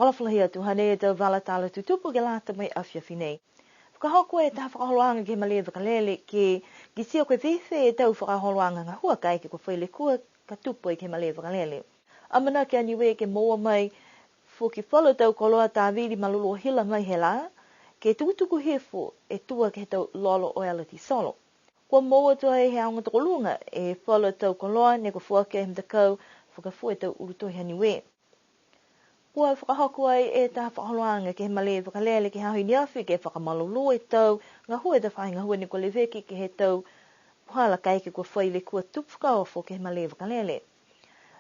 whakalawhalahi atu hane tau wala tala tutupu ke lata mai afia finei. Whakahoko e taha whakaholoanga ke malia wakalele ke sia koe whiwhi e tau whakaholoanga ngā hua kai ke koe whaile kua ka tupu e ke malia wakalele. Amana ke aniwe ke moa mai fuki whalo tau koloa tā viri malulu hila mai he la, ke tukutuku hefo e tua ke tau lolo o alati solo. Kua moa tua he aonga tokolunga e whalo tau koloa ne ko fuake e mtakau whakafua tau urutohi aniwe. Kua whakahoko ai e taha whakaholoanga ke he malia wakalele ke hahui ni awhi ke whakamalulu e tau ngā hua e ta whahi ngā hua ni ko leweki ke he tau puhala kai ke kua whaile kua tupwhakaofo ke he malia wakalele.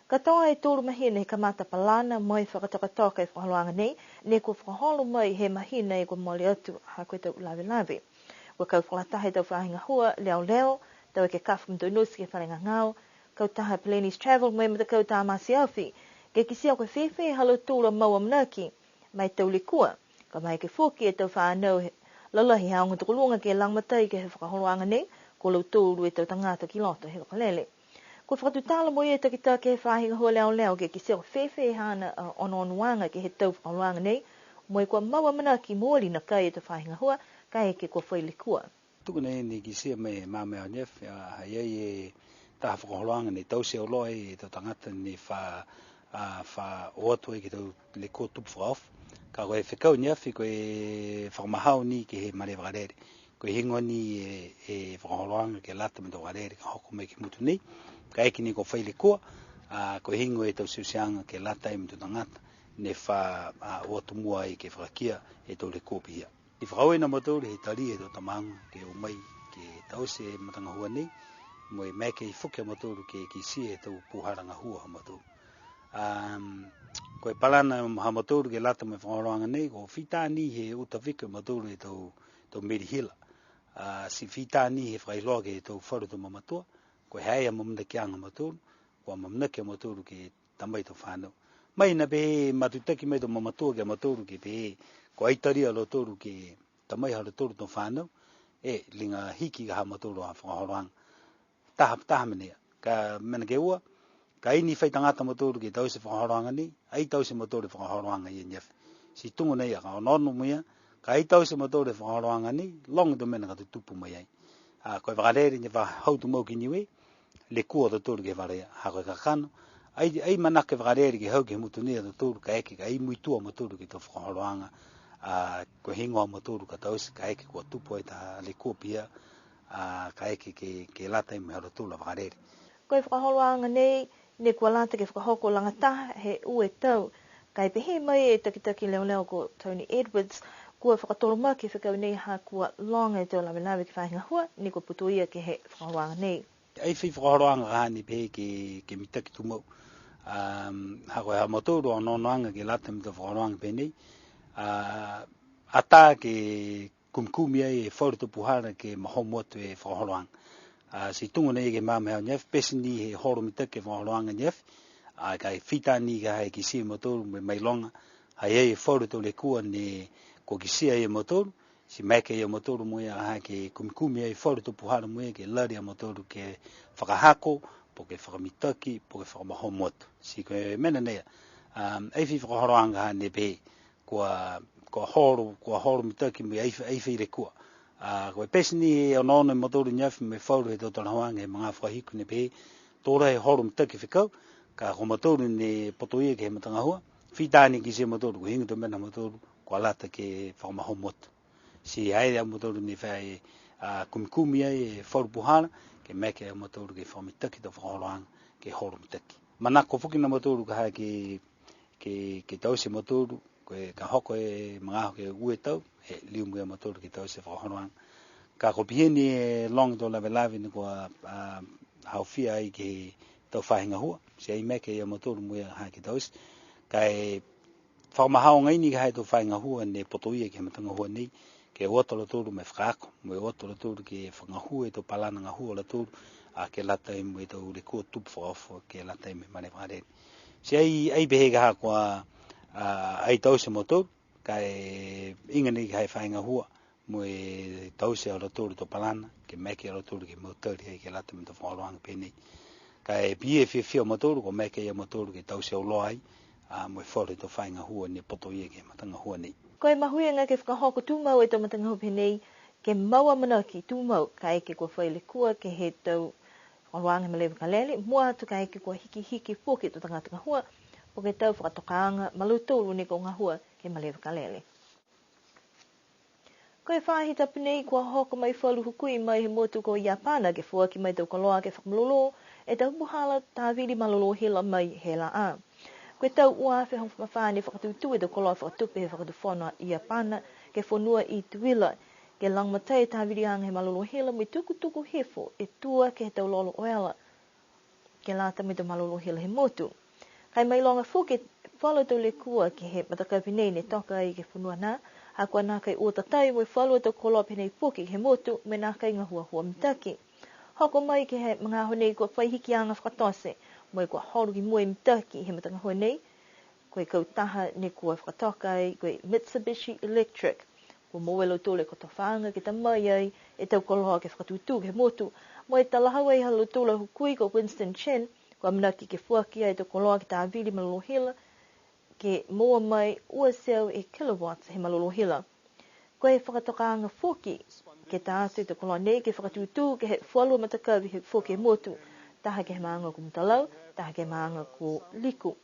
Ka toa e tōru mahina he kamata palana mai whakatokatoka e whakaholoanga nei, ne kua whakaholo mai he mahina e kua mole atu ha koe tau lawe lawe. Kua kau whakatahe tau whahinga hua leo leo, tau e ke kafu mtau nusi ke wharenga ngāo, kau taha Plenis Travel mai mata kau tā masi awhi, ke kisia koe whewhe halo tūra maua manaki, mai tau likua, ka mai ke fuki e tau whanau lalahi haonga tukulunga ke langmatai ke he whakaholoanga nei, ko lau tūru e tau tangata ki loto he wakalele. Ko whakatutala mo e takita ke whahinga hua leo leo ke kisia ko whewhe hana ononuanga ke he tau whakaholoanga nei, mo e kua maua manaki mōli na kai e tau whahinga hua, kai ke kua whailikua. Tuku nei ni kisia me mamea nef, hai e taha whakaholoanga nei tau se oloa e tau tangata ni wha oatu e ki tau le kua tupu whakaofu. Ka koe whekau ni awhi koe whakamahau ni ke he mare wakarere. Koe hingo ni e whakaholoanga ke lata me tau wakarere ka hoko mai ki mutu nei. Ka eki ni ko whaile kua, koe hingo e tau siusianga ke lata e mutu tangata ne wha oatu mua e ke whakakia e tau le kua pihia. I whakau e na matauri he tari e tau tamanga ke umai ke tau se matanga hua nei, mo e meke i whukia matauri ke si e tau puharanga hua ha matauri. Koe palana ha matauri ke lata me whakaroanga nei, ko whitani he utawhika matauri e tau Merihila. Si whitani he whakailoa ke tau wharu tau mamatua, koe haia mamna ki anga matauri, ko mamna ki matauri ke tamai tau whanau. Mai na pe matutaki mai tau mamatua ke matauri ke pe ko aitari alo toru ke tamai halo toru tau whanau, e linga hiki ka ha matauri ha whakahoroanga. Taha menea, ka mena ke ua, ka ini whai tangata matauri ke tau se whakahoroanga ni, ai tau se matauri whakahoroanga i nyew. Si tungu nei a ka onono muia, ka ai tau se matauri whakahoroanga ni, longa do mena ka tu tupu mai ai. Koe whakarere ni wha hautu mau ki niwe, le kua to toru ke wharea, ha koe kakano, ai manake whakarere ke hau ke mutu nia to toru ka eke, ka ai muitua matauri ke tau whakahoroanga, koe hingoa matauri ka tau se ka eke kua tupu ai ta le kua pia, ka eke ke lata i me haro tūla whakarere. Koe whakaholoanga nei, ne kua lata ke whakahoko langataha he ue tau. Kai pehe mai e takitaki leo leo ko Tony Edwards, kua whakatoro maki whakau nei ha kua longa e tau lawe lawe ki whahinga hua, ne kua putuia ke he whakaholoanga nei. Ai whi whakaholoanga kahani pehe ke mitaki tumau. Ha koe ha matauru anonoanga ke lata me tau whakaholoanga pehe nei. Ata ke kumkumi ai e whauru puhara ke mahomu atu e whakaholoanga. Si tungu nei ke mamea nyef, pesi ni he horo mitake whakaholoanga nyef, kai whitani ka hai ki sia matauru me mailonga, hai e whauru tau le kua ne ko ki sia e matauru, si meke e matauru moia hai ke kumkumi ai whauru tu puhara moia ke lari a matauru ke whakahako, po ke whakamitaki, po ke whakamahomu atu. Si koe mena nea, ei whi whakaholoanga ha ne pehe, kua horo mitaki me ei whi le kua. Koe pesi ni e onono e matauru nyafi me whauru he tau tarahoanga e mga whahiku ne pehe, tōra he horo mitaki whikau, ka ko matauru ne potoia ke he matangahua, whitani ki se matauru, ko hinga to mena matauru, ko alata ke whakamahomotu. Si haere a matauru ne whae kumikumi ai e whauru puhana, ke meke a matauru ke whamitaki to whakahoroanga ke horo mitaki. Mana ko whuki na matauru ka hae ke tau se matauru, ka hoko e mga hoke ue tau, he liumu e matauru ke tau se whakahoroanga. Ka ko piheni e long to lawe lawe ni ko hauwhia ai ke tau whahinga hua, si ai meke e matauru muia hae ke tau se, ka e whakamahao ngai ni ka hae tau whahinga hua ne potoia ke matanga hua nei, ke otola tūru me whakaako, mo e otola tūru ke whangahua e tau palana ngahua la tūru, ke lata e mo e tau le kua tupu whakaofo, ke lata e me mane whakarere. Si ai behe ka haa kua ai tau se matauru, ka e inga ni ka hae whahinga hua, mo e tau se ala tūru tau palana, ke meke ala tūru ke mautari ai ke lata me tau whakaroanga penei. Ka e pie whia matauru, ko meke ia matauru ke tau se uloa ai, mo fore to fainga hua ni poto ye ke matanga hua ni Koe mahuenga ke whakahoko tūmau e tō matanga hope nei, ke maua mana ki tūmau ka eke kua whaile kua ke he tau whaluanga me lewa ka lele, mua atu ka eke kua hiki poke tō tangata hua, po ke tau whakatokaanga malutolu ne ko ngā hua ke ma lewa ka lele. Koe whahi tapu nei kua hoko mai whalu hukui mai he motu ko Iapana ke fuaki mai tau koloa ke whakamulolo, e tau puhala tāwiri malolo hila mai he la a. Koe tau ua whi hong mawhane whakatūtui tau koloa whakatupe he whakatūwhona Iapana ke whonua I tuila ke langmatai tāwiri anga he malolo hila mai tuku hefo e tua ke he tau lolo oela ke lata mai tau malolo hila he motu. Kai mai longa fuke whalo tau le kua ke he matakapi nei ne toka I ke whonua nā, ha kua nā kai o tatai mo whalo tau koloa penei fuke he motu me nā kai ngahua hua mitaki. Hoko mai ke he mga honei kua whaihiki anga whakatose, mo kua horu ki mui mitaki he matanga honei, koe kau taha ne kua whakatokai, koe Mitsubishi Electric, kua mowelo tole ko tawhanga ki ta mai ai, e tau koloa ke whakatūtū he motu, mo e talahau ai halo tole hukui ko Winston Chen, kua manaki ke fuaki ai tau koloa ki ta avili malolo hila, ke moa mai ua seo e kilowatts he malolo hila. Koe whakatokaanga fuki, ke ta atu tau koloa nei ke whakatūtū ke he whalua matakawi he fuki he motu, taha ke he maanga ko mtalau, taha ke maanga ko liku.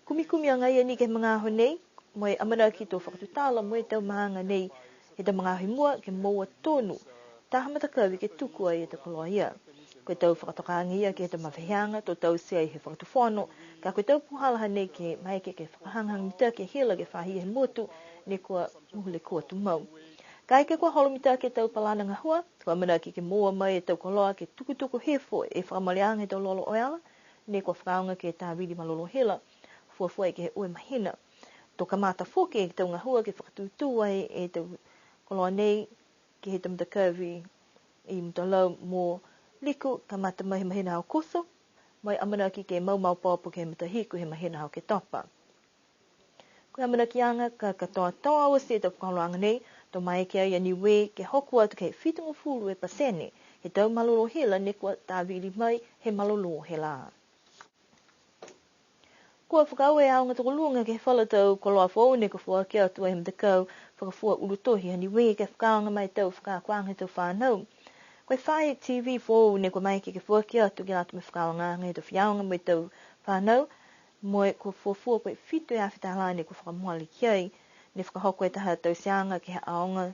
Kumi anga ia ni ke mga aho nei, mo e amana ki tō whakatutala mo e tau maanga nei, he tau mga aho mua ke moa tonu, taha matakawi ke tuku ai e tau koloa ia. Koe tau whakatokaanga ia ke he tau mawhianga, tō tau sea I he whakatuwhono, ka koe tau puhalaha nei ke maike ke whakahanghang mita ke hila ke whahia he motu, ne kua muhule kua tumau. Ka eke kua holo mita ke tau palana ngahua, kua amana ki ke moa mai e tau koloa ke tuku hefo e whakamaleanga he tau lolo oela, ne kua whakaunga ke tāwiri malolo hila, fuafua ke he ue mahina. Tō kamata whoke ke tau ngahua ke whakatūtū ai e tau koloa nei ke he tamtakawi I mtalau mō liku kamata mai he mahina hao kotho, mai amana ki ke mau pāpu ke he matahiku he mahina hao ke topa. Koe amana ki anga ka katoa toa o se tau whakaloanga nei, tō mai ke ai aniwe ke hoku atu ke he 70% he tau malolo hila ne kua tāwiri mai he malolo he la. Kua whakau e aonga toko lunga ke whala tau koloa whau ne ka whua atu ai mtakau whakafua urutohi aniwe ke whakaunga mai tau whakakuanga tau whanau. Koe whae TV whau ne kua mai ke whua atu ke atu me whakaunga ngai tau whiaunga mai tau whanau, moe kua fuafua koe whitu e awhitahala ne kua whakamuali kiai, ne whakahoko e taha tau sianga ke aonga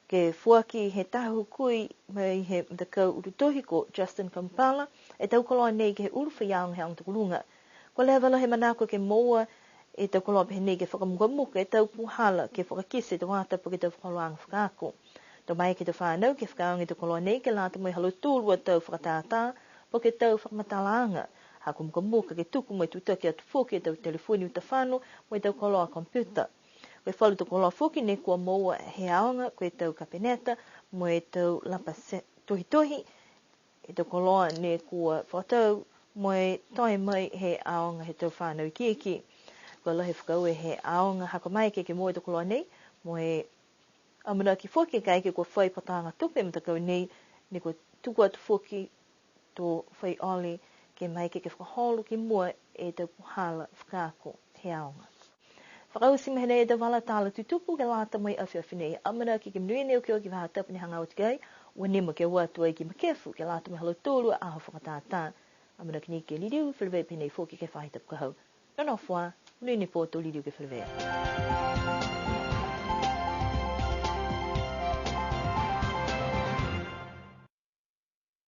ke fuaki he taha hukui mai he mtakau urutohi ko Justin Kampala, e tau koloa nei ke he uruwha iaunga he aonga toko lunga. Ko lea wala he manako ke moa e tau koloa pehe nei ke whakamukamuka e tau puhala ke whakakise te wātapa ke tau whakaloanga whakako. Tau mai ke tau whānau ke whakaunga tau koloa nei ke lāta mai halo tūrua tau whakatātā po ke tau whakamatalaanga. Ha kumukamuka ke tuku mai tutaki atu whoki e tau telefoni uta whānu mai tau koloa komputa. Koe whalu tau koloa whoki ne kua moa he aonga koe tau kapeneta mo e tau lapa tohi e tau koloa ne kua whakatau mo e toi mai he aonga he tau whānau ki. Kua lahi whakau e he aonga hako mai ke moe tau koloa nei, mo e amana ki whoki ka eke kua whai patanga tupe mtakau nei, ne kua tuku atu whoki tō whai oli ke mai ke whakaholo ki mua e tau puhala whakako he aonga. Whakau si mehene e tau wala tāla tutupu ke lata mai awhiawhi nei, amana ki mnui neo ki o ki waha tapani hanga o tikai, ua nema ke watu ai ki makefu ke lata mai halo tōrua aho whakatātā. Amana ki ni ke liriu, whilewe penei whoki ke whahitap kahau. Nona whua, mnui ne pō tō liriu ke whilewe.